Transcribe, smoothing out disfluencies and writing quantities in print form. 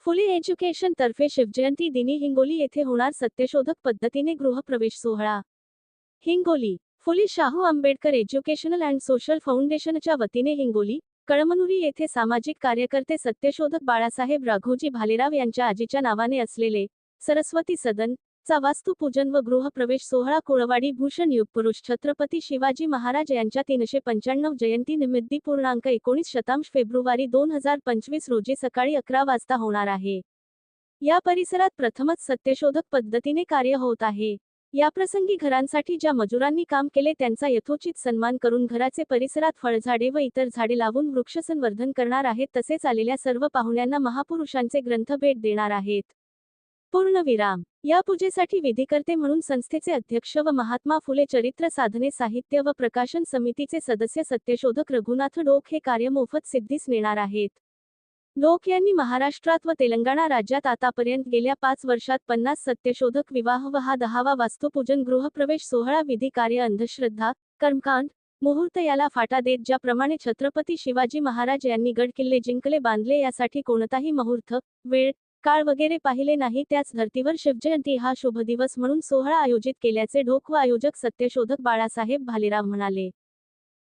फुले education तर्फे शिवजयंती दिनी हिंगोली येथे होणार सत्यशोधक पद्धतीने गृहप्रवेश सोहळा। Hingoli Phule Shahu Ambedkar educational and social फाउंडेशनच्या वतीने हिंगोली, कळमनुरी येथे सामाजिक कार्यकर्ते सत्यशोधक बाळासाहेब राघोजी भालेराव यांच्या आजीच्या नावाने असलेले सरस्वती सदन चा वास्तुपूजन व गृहप्रवेश सोहळा कोळवाडी भूषण युगपुरुष छत्रपती शिवाजी महाराज यांच्या 395 जयंती निमित्त पूर्णांक 19 फेब्रुवारी 2025 रोजी सकाळी 11 वाजता होणार आहे। या परिसरात प्रथमच सत्यशोधक पद्धतीने कार्य होत आहे। याप्रसंगी घरांसाठी ज्या मजुरांनी काम केले त्यांचा यथोचित सन्मान करून घराचे परिसरात फळझाडे व इतर झाडे लावून वृक्षसंवर्धन करणार आहेत। तसेच आलेल्या सर्व पाहुण्यांना महापुरुषांचे ग्रंथ भेट देणार आहेत। पूर्णविराम या पूजेसाठी विधिकर्ते म्हणून संस्थेचे अध्यक्ष व महात्मा फुले चरित्र साधने साहित्य व प्रकाशन समितीचे सदस्य सत्यशोधक रघुनाथ डोक हे कार्य मोफत सिद्धीस नेणार आहेत। डोक यांनी महाराष्ट्रात व तेलंगणा राज्यात आतापर्यंत गेल्या 5 वर्षात 50 सत्यशोधक विवाह व हा 10वा वास्तुपूजन गृहप्रवेश सोहळा विधी कार्य अंधश्रद्धा, कर्मकांड, मुहूर्त याला फाटा देत ज्याप्रमाणे छत्रपती शिवाजी महाराज यांनी गड किल्ले जिंकले बांधले यासाठी कोणताही मुहूर्त, वेळ, काळ वगैरे पाहिले नाही त्याच धर्तीवर शिवजयंती हा शुभ दिवस म्हणून सोहळा आयोजित केल्याचे डोक व आयोजक सत्यशोधक बाळासाहेब भालेराव म्हणाले।